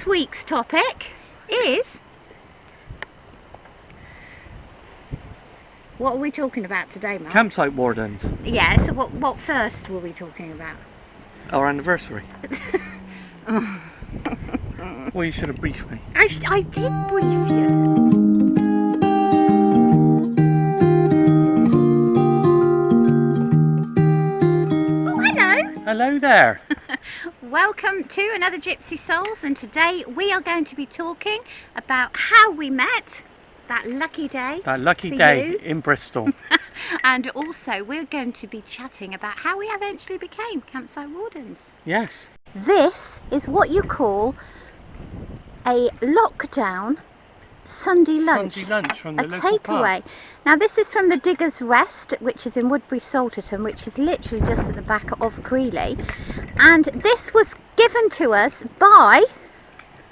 this week's topic is... What are we talking about today, Mark? Campsite wardens. Yeah, so what first were we talking about? Our anniversary. Oh. Well, you should have briefed me. I did brief you. Hello there. Welcome to another Gypsy Souls, and today we are going to be talking about how we met that lucky day. That lucky day in Bristol. And also we're going to be chatting about how we eventually became campsite wardens. Yes. This is what you call a lockdown Sunday lunch. Sunday lunch from the a local takeaway. pub. Now this is from the Diggers Rest, which is in Woodbury Salterton, which is literally just at the back of Creeley. And this was given to us by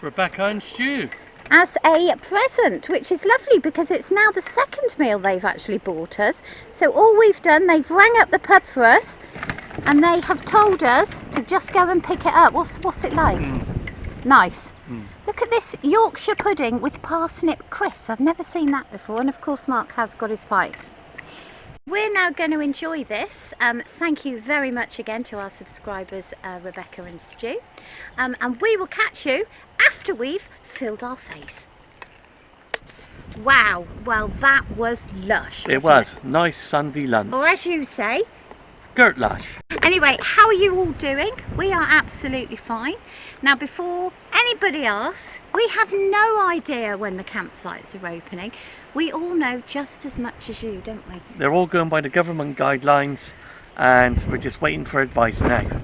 Rebecca and Stu. As a present, which is lovely because it's now the second meal they've actually bought us. So all we've done, they've rang up the pub for us and they have told us to just go and pick it up. What's it like? Nice. Look at this Yorkshire pudding with parsnip crisps. I've never seen that before, and of course Mark has got his pipe. We're now going to enjoy this. Thank you very much again to our subscribers, Rebecca and Stu. And we will catch you after we've filled our face. Wow, well that was lush. It was. Nice Sunday lunch. Or as you say, Gert lush. Anyway, how are you all doing? We are absolutely fine. Now before anybody asks, we have no idea when the campsites are opening. We all know just as much as you, don't we? They're all going by the government guidelines and we're just waiting for advice now.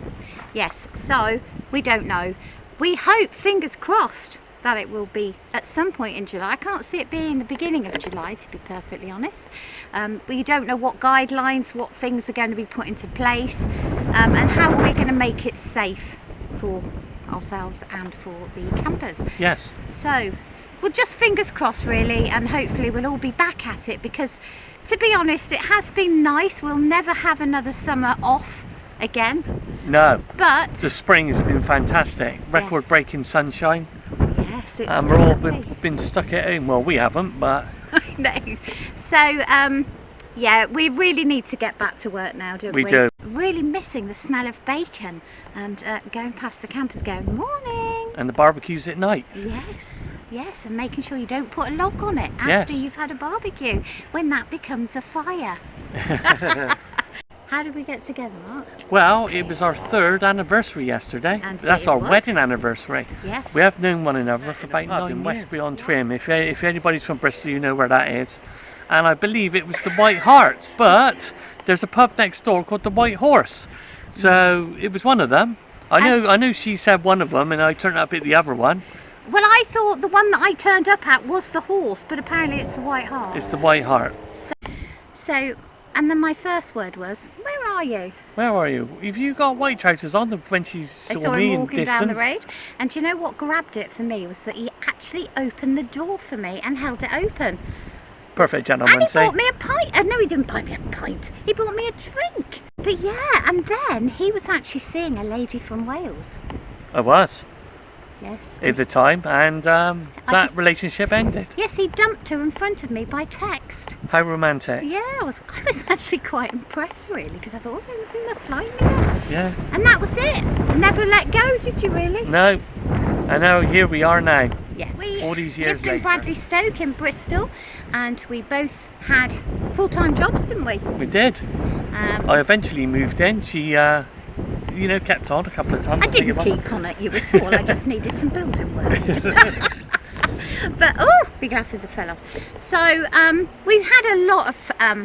Yes, so we don't know. We hope, fingers crossed, that it will be at some point in July. I can't see it being the beginning of July, to be perfectly honest. We don't know what guidelines, what things are going to be put into place, and how we're going to make it safe for ourselves and for the campers. Yes. So, we'll just fingers crossed really, and hopefully we'll all be back at it, because to be honest, it has been nice. We'll never have another summer off again. No. But the spring has been fantastic. Record-breaking sunshine. Yes, it's and we're all been stuck at home. Well, we haven't, but I know. So yeah, we really need to get back to work now, don't we? We do. Really missing the smell of bacon and going past the campers going, morning. And the barbecues at night. Yes, and making sure you don't put a log on it after you've had a barbecue, when that becomes a fire. How did we get together, Mark? Well, it was our 3rd anniversary yesterday. And that's our wedding anniversary. Yes. We have known one another for about 9 years. Westbury-on-Trim. If anybody's from Bristol, you know where that is. And I believe it was the White Hart, but there's a pub next door called the White Horse. So it was one of them. I know she said one of them, and I turned up at the other one. Well, I thought the one that I turned up at was the Horse, but apparently it's the White Hart. It's the White Hart. So, and then my first word was, where are you? Where are you? Have you got white trousers on when she saw me in walking distance? down the road? And do you know what grabbed it for me was that he actually opened the door for me and held it open. Perfect gentleman. And he bought me a pint. No, he didn't buy me a pint. He bought me a drink. But yeah, and then he was actually seeing a lady from Wales. I was. Yes. At the time, and that relationship ended. Yes, he dumped her in front of me by text. How romantic. Yeah, I was actually quite impressed really, because I thought, oh, they must like me. Yeah. And that was it. Never let go, did you really? No. And now here we are now. Yes. All these years lived in Bradley Stoke in Bristol, and we both had full-time jobs, didn't we? We did. I eventually moved in. She you know, kept on a couple of times. I didn't keep on at you at all. I just needed some building work. But oh, my glasses have fell off. So we had a lot of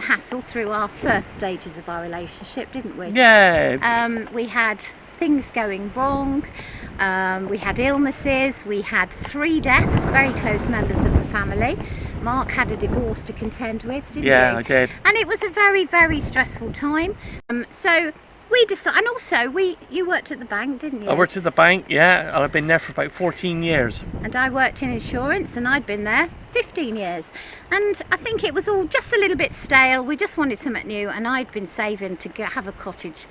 hassle through our first stages of our relationship, didn't we? Yeah. We had things going wrong. We had illnesses. We had 3 deaths, very close members of the family. Mark had a divorce to contend with, didn't you? Yeah, I did. And it was a very, very stressful time. So we decided, and also you worked at the bank, didn't you? I worked at the bank, yeah. I've been there for about 14 years. And I worked in insurance, and I'd been there 15 years. And I think it was all just a little bit stale. We just wanted something new, and I'd been saving to have a cottage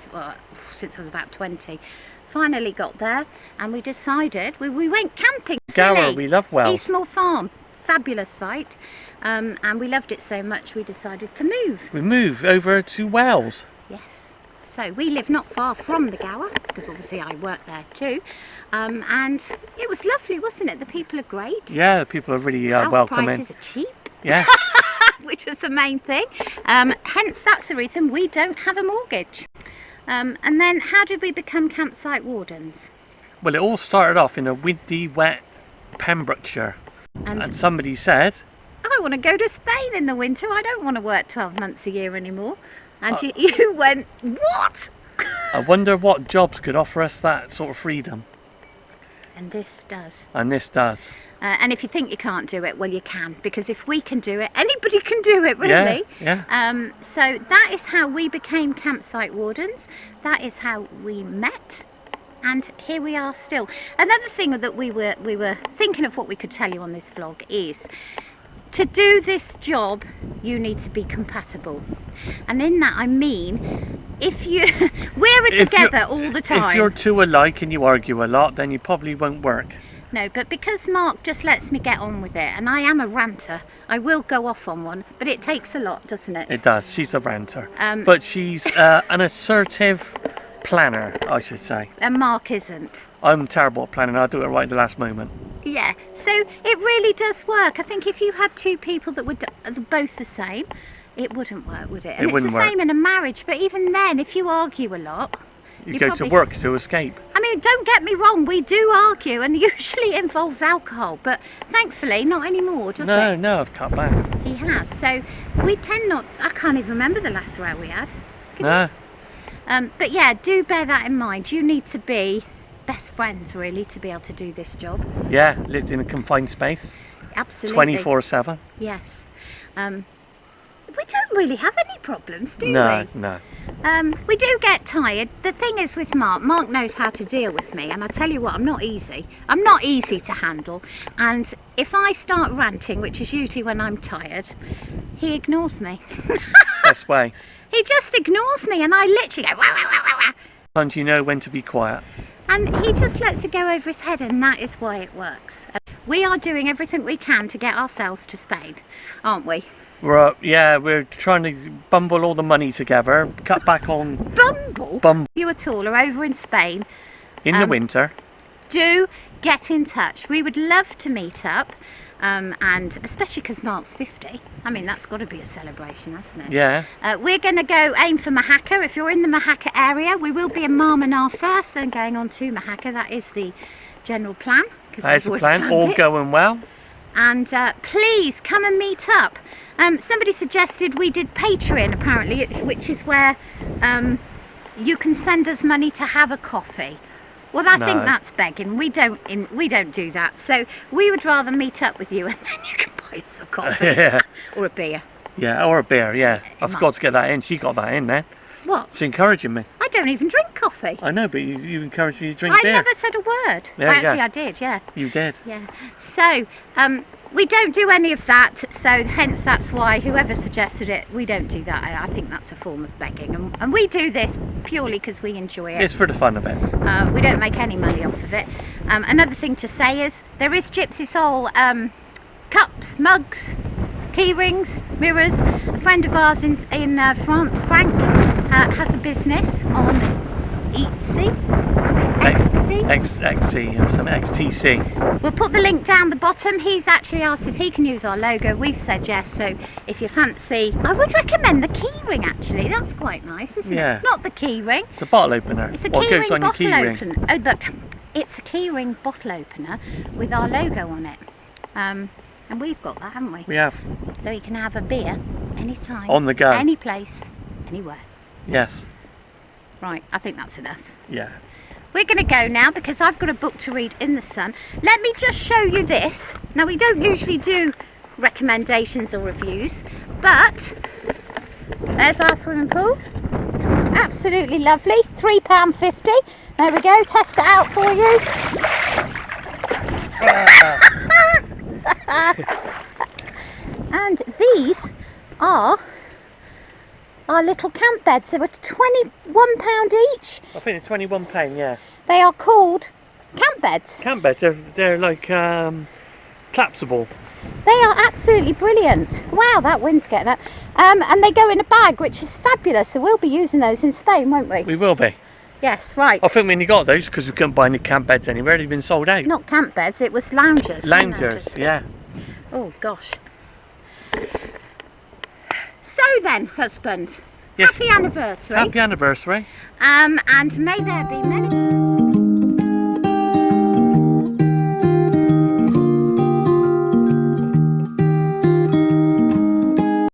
since I was about 20. finally got there, and we decided we went camping. Gower, Silly. we love Wells. Eastmoor Farm, fabulous site, and we loved it so much we decided to move. We moved over to Wells. Yes. So we live not far from the Gower, because obviously I work there too, and it was lovely, wasn't it? The people are great. Yeah, the people are really House welcoming. prices are cheap. Yeah. Which was the main thing. Hence, that's the reason we don't have a mortgage. And then, how did we become campsite wardens? Well, it all started off in a windy, wet Pembrokeshire. And somebody said, I want to go to Spain in the winter. I don't want to work 12 months a year anymore. And you went, what? I wonder what jobs could offer us that sort of freedom. And this does. And this does. And if you think you can't do it, well, you can, because if we can do it, anybody can do it, really. Yeah. So that is how we became campsite wardens. That is how we met, and here we are still. Another thing that we were thinking of what we could tell you on this vlog is, to do this job, you need to be compatible, and in that I mean, if you we're together all the time. If you're two alike and you argue a lot, then you probably won't work. No, but because Mark just lets me get on with it, and I am a ranter, I will go off on one, but it takes a lot, doesn't it? It does. She's a ranter. But she's an assertive planner, I should say. And Mark isn't. I'm terrible at planning. I'll do it right at the last moment. Yeah, so it really does work. I think if you had two people that were both the same, it wouldn't work, would it? And it's the same in a marriage, but even then, if you argue a lot, you go to work to escape. I mean, don't get me wrong, we do argue, and usually it involves alcohol, but thankfully not anymore, does it? No, I've cut back. He has, so we tend not, I can't even remember the last row we had. No. But yeah, do bear that in mind. You need to be best friends, really, to be able to do this job. Yeah, lived in a confined space. Absolutely. 24/7. Yes. We don't really have any problems, do we? No. We do get tired. The thing is with Mark knows how to deal with me, and I tell you what, I'm not easy. I'm not easy to handle, and if I start ranting, which is usually when I'm tired, he ignores me. Best way. He just ignores me, and I literally go wah, wah, wah, wah, wah. Sometimes you know when to be quiet. And he just lets it go over his head, and that is why it works. We are doing everything we can to get ourselves to Spain, aren't we? We're trying to bumble all the money together, cut back on... Bumble? You at all are over in Spain. In the winter. Do get in touch. We would love to meet up, and especially because Mark's 50. I mean, that's got to be a celebration, hasn't it? Yeah. We're going to go aim for Mahaka. If you're in the Mahaka area, we will be in Marmanar first, then going on to Mahaka. That is the general plan. That is the plan, all going well. And please come and meet up. Somebody suggested we did Patreon, apparently, which is where you can send us money to have a coffee. Well, I think that's begging. We don't do that. So we would rather meet up with you, and then you can buy us a coffee. Yeah. Or a beer. Yeah, or a beer. Yeah, I forgot to get that in. She got that in then. What? She's encouraging me. I don't even drink coffee. I know, but you encouraged me to drink beer. I never said a word. Yeah, well, actually, I did. Yeah. You did. Yeah. So we don't do any of that. So hence that's why whoever suggested it, we don't do that. I think that's a form of begging, and we do this purely because we enjoy it. It's for the fun of it. We don't make any money off of it. Another thing to say is there is Gypsy Soul cups, mugs, key rings, mirrors. A friend of ours in France, Frank, has a business on XTC or some XTC. We'll put the link down the bottom. He's actually asked if he can use our logo. We've said yes, so if you fancy, I would recommend the key ring actually. That's quite nice, isn't it? Not the key ring. The bottle opener. It's a key ring bottle opener. Oh look, it's a key ring bottle opener with our logo on it. And we've got that, haven't we? We have. So you can have a beer anytime. On the go. Any place, anywhere. Yes. Right, I think that's enough. Yeah. We're going to go now because I've got a book to read in the sun. Let me just show you this. Now, we don't usually do recommendations or reviews, but there's our swimming pool. Absolutely lovely. £3.50. There we go. Test it out for you. And these are our little camp beds. They were £21 each. I think it's £21, yeah. They are called camp beds. Camp beds, they're like collapsible. They are absolutely brilliant. Wow, that wind's getting up. And they go in a bag, which is fabulous. So we'll be using those in Spain, won't we? We will be. Yes, right. I think we only got those because we couldn't buy any camp beds anywhere. They've been sold out. Not camp beds, it was loungers. Loungers, yeah. Oh, gosh. So then, husband, Yes. happy anniversary. Happy anniversary. And may there be many...